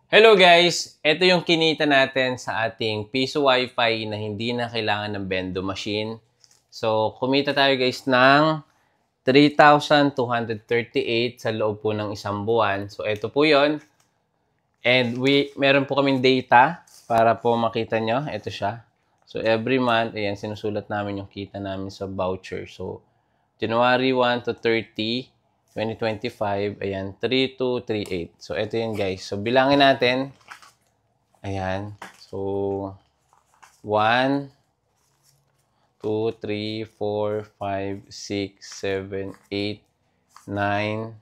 Hello guys! Ito yung kinita natin sa ating piso wifi na hindi na kailangan ng bendo machine. So, kumita tayo guys ng 3,238 sa loob po ng isang buwan. So, ito po yon. And meron po kaming data para po makita nyo. Ito siya. So, every month, ayan, sinusulat namin yung kita namin sa voucher. So, January 1 to 30, 2025, ayan, 3238. So, ito yun guys. So, bilangin natin. Ayan. So, 1, 2, 3, 4, 5, 6, 7, 8, 9,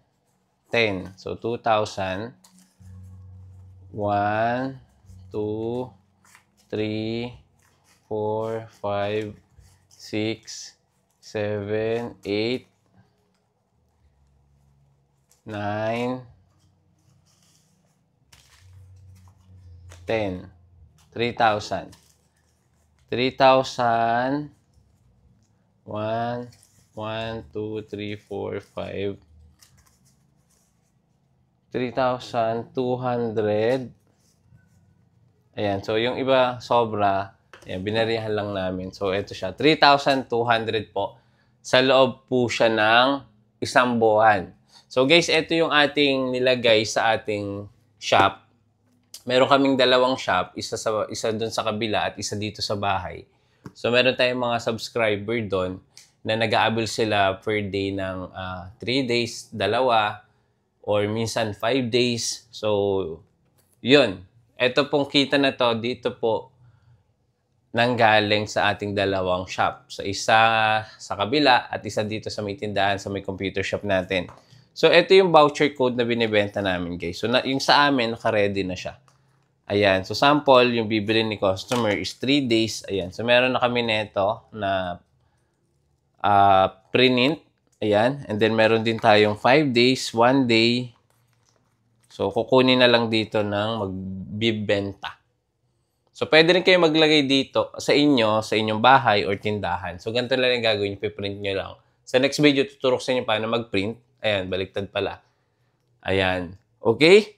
10. So, 2,000. 1, 2, 3, 4, 5, 6, 7, 8, 9, 10. 3,000. 3,000. 1, 2, 3, 4, 5. 3,200. Ayan. So, yung iba sobra. Ayan, binarihan lang namin. So, ito siya. 3,200 po. Sa loob po siya ng isang buwan. So, guys, ito yung ating nilagay sa ating shop. Meron kaming dalawang shop. Isa dun sa kabila at isa dito sa bahay. So, meron tayong mga subscriber doon na nag-aabil sila per day ng 3 days, dalawa, or minsan 5 days. So, yun. Ito pong kita na to, dito po nanggaling sa ating dalawang shop. So, isa sa kabila at isa dito sa may tindahan, sa may computer shop natin. So, ito yung voucher code na binibenta namin, guys. So, yung sa amin, naka-ready na siya. Ayan. So, sample, yung bibili ni customer is 3 days. Ayan. So, meron na kami neto na print. Ayan. And then, meron din tayong 5 days, 1 day. So, kukunin na lang dito ng magbibenta. So, pwede rin kayo maglagay dito sa inyong bahay or tindahan. So, ganito lang yung gagawin. Piprint nyo lang. Sa next video, tuturok sa inyo paano mag-print. Ayan, baliktad pala. Ayan. Okay?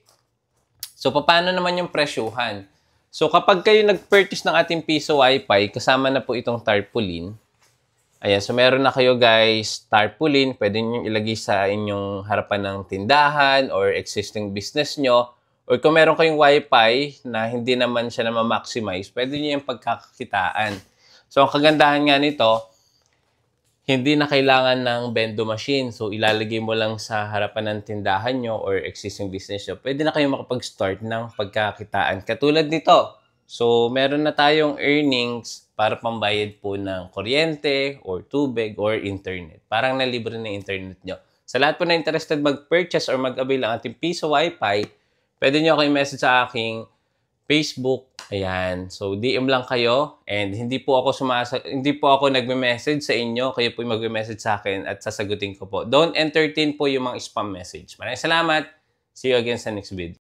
So, paano naman yung presyuhan? So, kapag kayo nag-purchase ng ating piso wifi, kasama na po itong tarpaulin. Ayan, so meron na kayo guys, tarpaulin. Pwede nyo ilagay sa inyong harapan ng tindahan or existing business nyo. Or kung meron kayong wifi na hindi naman siya na ma-maximize, pwede nyo yung pagkakakitaan. So, ang kagandahan nga nito, hindi na kailangan ng bendo machine. So, ilalagay mo lang sa harapan ng tindahan nyo or existing business nyo. Pwede na kayo makapag-start ng pagkakitaan. Katulad nito. So, meron na tayong earnings para pambayad po ng kuryente or tubig or internet. Parang nalibre na internet nyo. Sa lahat po na interested mag-purchase or mag-avail ng ating piso wifi, pwede nyo ako i-message sa aking Facebook. Ayan. So, DM lang kayo. And hindi po ako nagme-message sa inyo. Kayo po yung magme-message sa akin at sasagutin ko po. Don't entertain po yung mga spam message. Maraming salamat. See you again sa next video.